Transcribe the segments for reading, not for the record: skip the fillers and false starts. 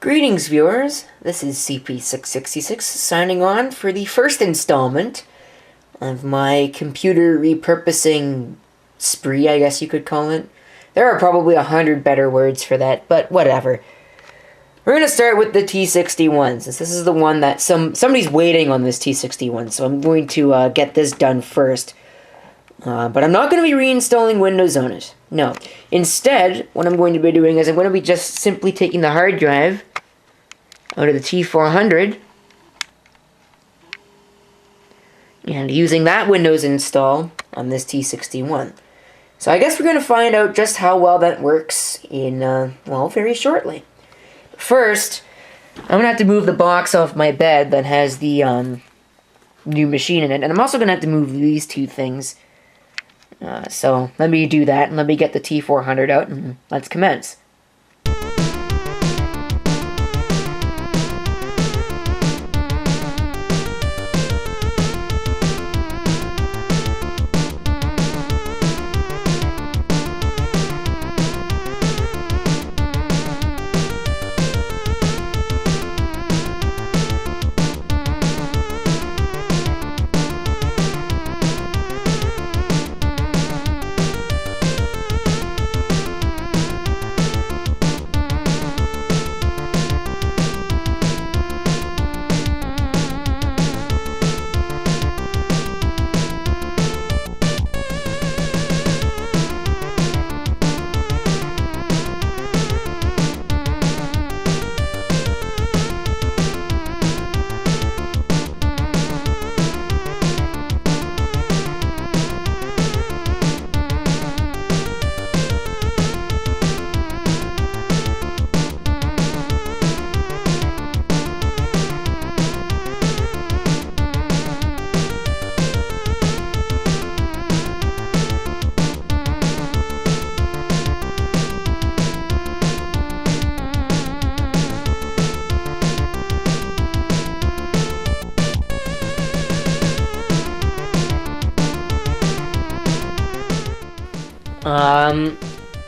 Greetings, viewers. This is CP666 signing on for the first installment of my computer repurposing spree, I guess you could call it. There are probably 100 better words for that, but whatever. We're going to start with the T61, since this is the one that somebody's waiting on this T61, so I'm going to get this done first. But I'm not going to be reinstalling Windows on it. No. Instead, what I'm going to be doing is I'm going to be just simply taking the hard drive out of the T400 and using that Windows install on this T61. So I guess we're going to find out just how well that works in, well, very shortly. First, I'm going to have to move the box off my bed that has the new machine in it, and I'm also going to have to move these two things. So let me do that, and let me get the T400 out, and let's commence.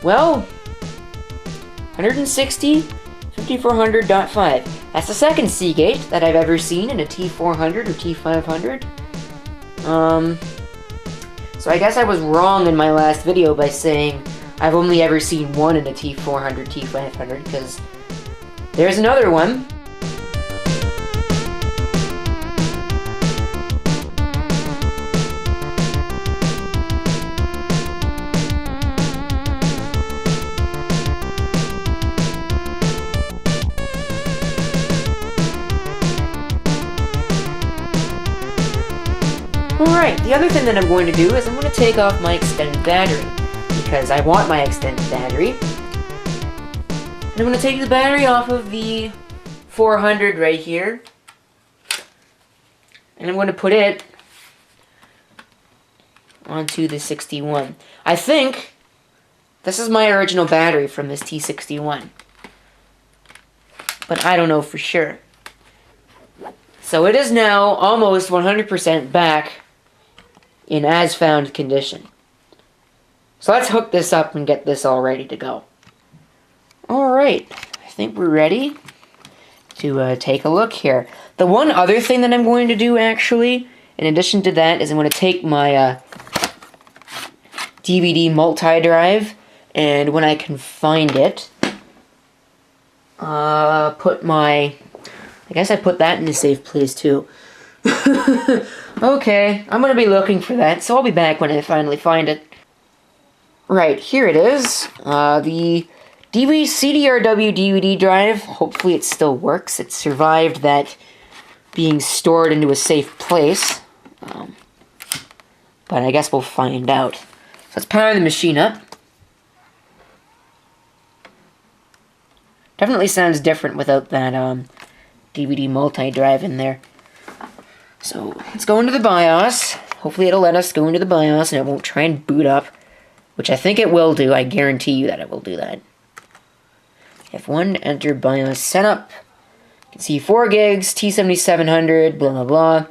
Well, 160, 5400.5. That's the second Seagate that I've ever seen in a T400 or T500. So I guess I was wrong in my last video by saying I've only ever seen one in a T400, T500, because there's another one. Alright, the other thing that I'm going to do is I'm going to take off my extended battery, because I want my extended battery. And I'm going to take the battery off of the 400 right here, and I'm going to put it onto the 61. I think this is my original battery from this T61, but I don't know for sure. So it is now almost 100% back in as-found condition. So let's hook this up and get this all ready to go. Alright, I think we're ready to take a look here. The one other thing that I'm going to do, actually, in addition to that, is I'm going to take my DVD multi-drive, and when I can find it, put my... I guess I put that in a safe place, too. Okay, I'm going to be looking for that, so I'll be back when I finally find it. Right, here it is. The CDRW DVD drive. Hopefully it still works. It survived that being stored into a safe place. But I guess we'll find out. So let's power the machine up. Definitely sounds different without that DVD multi-drive in there. So let's go into the BIOS. Hopefully it'll let us go into the BIOS and it won't try and boot up, which I think it will do. I guarantee you that it will do that. F1, enter BIOS setup. You can see 4 gigs, T7700, blah blah blah.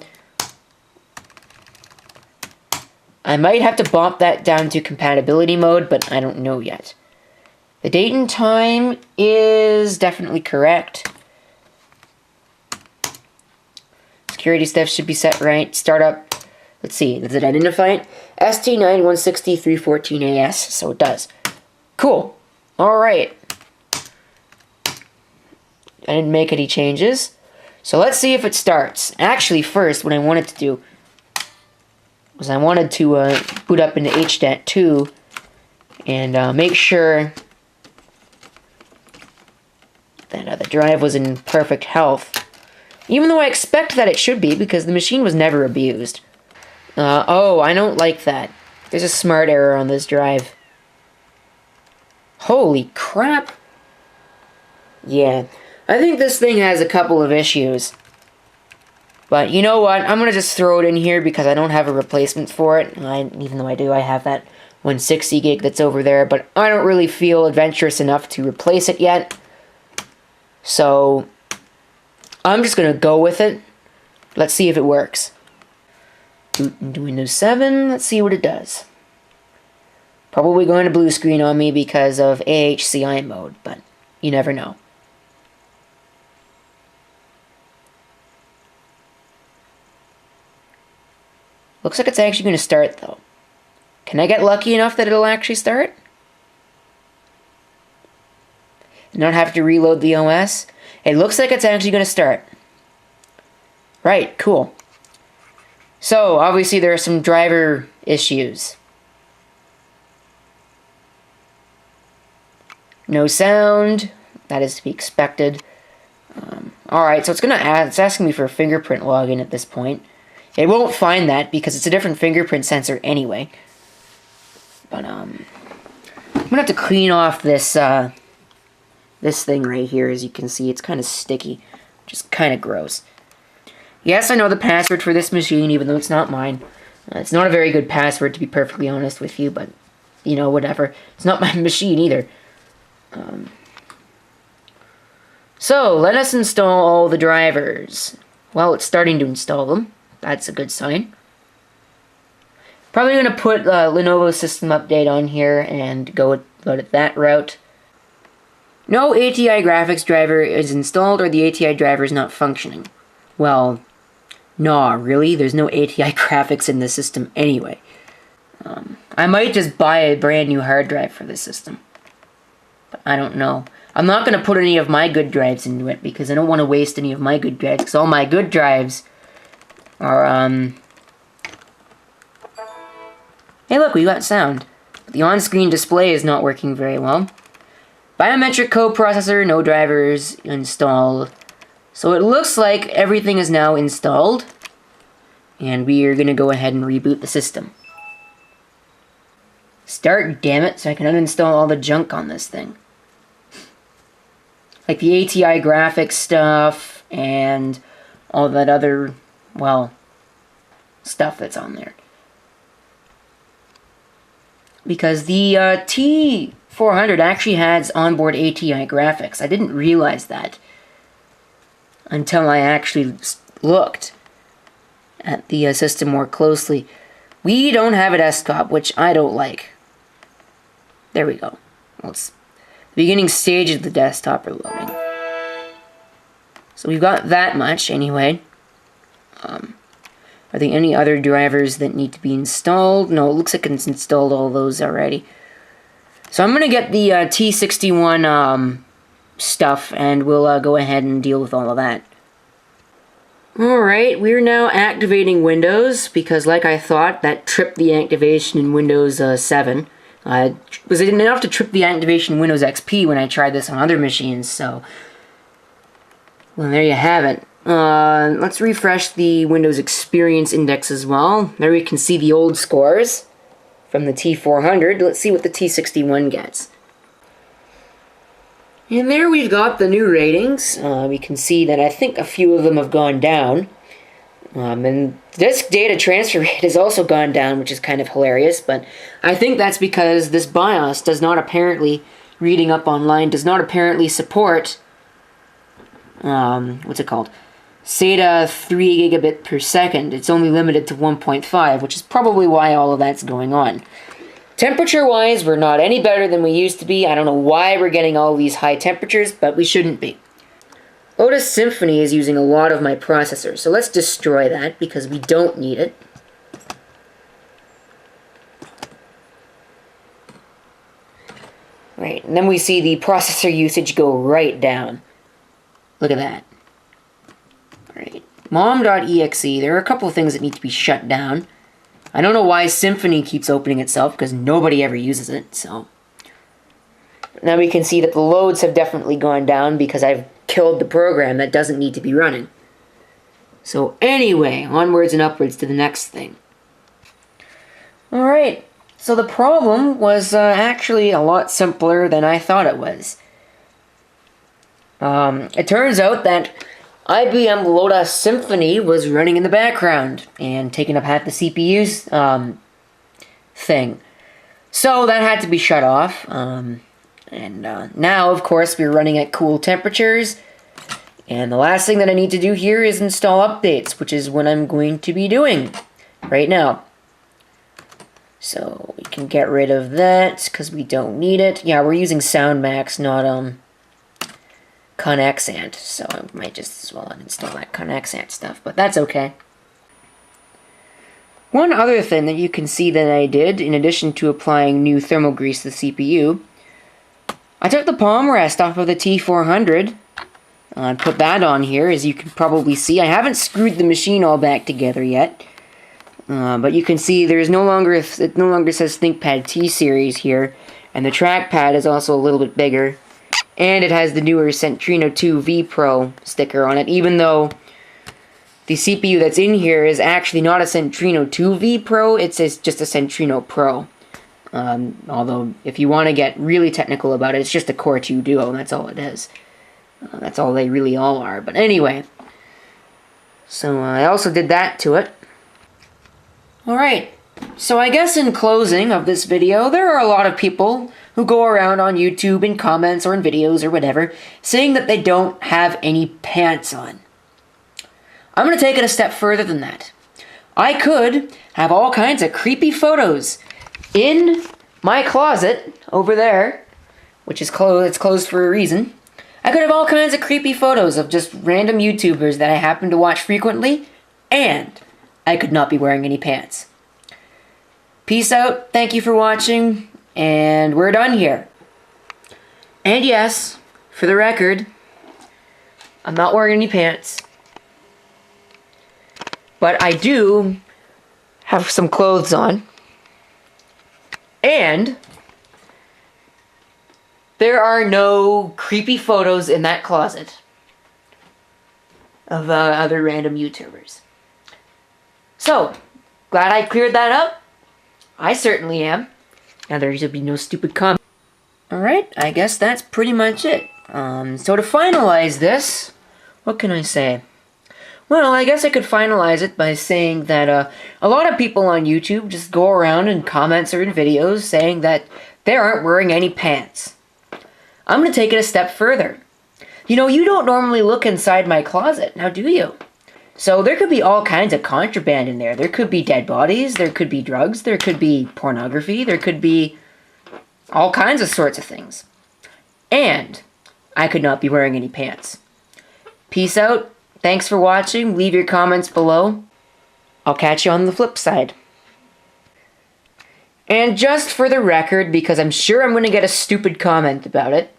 I might have to bump that down to compatibility mode, but I don't know yet. The date and time is definitely correct. security stuff should be set right. Startup, let's see, does it identify it? ST9160-314AS, so it does. Cool. Alright. I didn't make any changes. So let's see if it starts. Actually, first, what I wanted to do was I wanted to boot up into HDAT2 and make sure that the drive was in perfect health. Even though I expect that it should be, because the machine was never abused. Oh, I don't like that. There's a smart error on this drive. Holy crap. Yeah, I think this thing has a couple of issues. But you know what? I'm going to just throw it in here because I don't have a replacement for it. Even though I do, I have that 160 gig that's over there. But I don't really feel adventurous enough to replace it yet. So I'm just going to go with it. Let's see if it works. Boot into Windows 7. Let's see what it does. Probably going to blue screen on me because of AHCI mode, but you never know. Looks like it's actually going to start, though. Can I get lucky enough that it'll actually start? And not have to reload the OS? It looks like it's actually going to start. Right, cool. So, obviously there are some driver issues. No sound. That is to be expected. Alright, so it's asking me for a fingerprint login at this point. It won't find that because it's a different fingerprint sensor anyway. But I'm gonna have to clean off this this thing right here. As you can see, it's kind of sticky, just kind of gross. Yes, I know the password for this machine, even though it's not mine. It's not a very good password, to be perfectly honest with you, but you know, whatever. It's not my machine either. So let us install all the drivers. Well, it's starting to install them. That's a good sign. Probably going to put Lenovo System Update on here and go at that route. No ATI graphics driver is installed or the ATI driver is not functioning. Well, nah, really? There's no ATI graphics in the system anyway. I might just buy a brand new hard drive for this system. But I don't know. I'm not going to put any of my good drives into it because I don't want to waste any of my good drives because all my good drives are, Hey look, we got sound. But the on-screen display is not working very well. Biometric coprocessor, no drivers installed. So it looks like everything is now installed. And we are going to go ahead and reboot the system. Start, damn it, so I can uninstall all the junk on this thing. Like the ATI graphics stuff and all that other, well, stuff that's on there. Because the T400 actually has onboard ATI graphics. I didn't realize that until I actually looked at the system more closely. We don't have a desktop, which I don't like. There we go. Well, it's the beginning stages of the desktop are loading. So we've got that much anyway. Are there any other drivers that need to be installed? No, it looks like it's installed all those already. So I'm going to get the T61 stuff, and we'll go ahead and deal with all of that. Alright, we're now activating Windows, because like I thought, that tripped the activation in Windows 7. Was it enough to trip the activation in Windows XP when I tried this on other machines, so... Well, there you have it. Let's refresh the Windows Experience Index as well. There we can see the old scores from the T400. Let's see what the T61 gets. And there we've got the new ratings. We can see that I think a few of them have gone down. And disk data transfer rate has also gone down, which is kind of hilarious, but I think that's because this BIOS does not apparently, reading up online, does not apparently support, what's it called? SATA 3 gigabit per second. It's only limited to 1.5, which is probably why all of that's going on. Temperature-wise, we're not any better than we used to be. I don't know why we're getting all these high temperatures, but we shouldn't be. Lotus Symphony is using a lot of my processor, so let's destroy that because we don't need it. Right, and then we see the processor usage go right down. Look at that. Alright, mom.exe, there are a couple of things that need to be shut down. I don't know why Symfony keeps opening itself, because nobody ever uses it, so. Now we can see that the loads have definitely gone down because I've killed the program that doesn't need to be running. So anyway, onwards and upwards to the next thing. Alright, so the problem was actually a lot simpler than I thought it was. It turns out that IBM Lotus Symphony was running in the background and taking up half the CPU's thing. So that had to be shut off. Now, of course, we're running at cool temperatures. And the last thing that I need to do here is install updates, which is what I'm going to be doing right now. So we can get rid of that because we don't need it. Yeah, we're using SoundMax, not Conexant. So I might just as well uninstall that Conexant stuff, but that's okay. One other thing that you can see that I did, in addition to applying new thermal grease to the CPU, I took the palm rest off of the T400 and put that on here. As you can probably see, I haven't screwed the machine all back together yet. But you can see it no longer says ThinkPad T-Series here, and the trackpad is also a little bit bigger, and it has the newer Centrino 2 V Pro sticker on it, even though the CPU that's in here is actually not a Centrino 2 V Pro, it's just a Centrino Pro. Although, if you want to get really technical about it, it's just a Core 2 Duo, that's all it is. That's all they really all are. But anyway, so I also did that to it. Alright, so I guess in closing of this video, there are a lot of people who go around on YouTube in comments or in videos or whatever, saying that they don't have any pants on. I'm going to take it a step further than that. I could have all kinds of creepy photos in my closet over there, which is closed, it's closed for a reason. I could have all kinds of creepy photos of just random YouTubers that I happen to watch frequently, and I could not be wearing any pants. Peace out, thank you for watching, and we're done here. And yes, for the record, I'm not wearing any pants. But I do have some clothes on. And there are no creepy photos in that closet of other random YouTubers. So, glad I cleared that up. I certainly am. Now there should be no stupid comments. Alright, I guess that's pretty much it. So to finalize this, what can I say? Well, I guess I could finalize it by saying that a lot of people on YouTube just go around and comment certain videos saying that they aren't wearing any pants. I'm going to take it a step further. You know, you don't normally look inside my closet, now do you? So there could be all kinds of contraband in there. There could be dead bodies, there could be drugs, there could be pornography, there could be all kinds of sorts of things. And I could not be wearing any pants. Peace out. Thanks for watching. Leave your comments below. I'll catch you on the flip side. And just for the record, because I'm sure I'm going to get a stupid comment about it,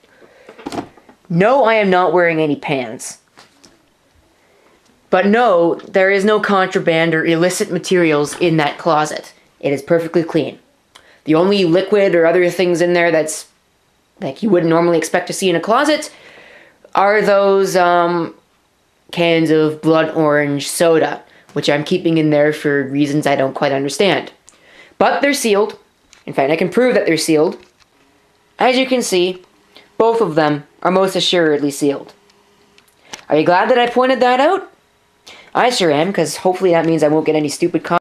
no, I am not wearing any pants. But no, there is no contraband or illicit materials in that closet. It is perfectly clean. The only liquid or other things in there that's like you wouldn't normally expect to see in a closet are those cans of blood orange soda, which I'm keeping in there for reasons I don't quite understand. But they're sealed. In fact, I can prove that they're sealed. As you can see, both of them are most assuredly sealed. Are you glad that I pointed that out? I sure am, because hopefully that means I won't get any stupid comments.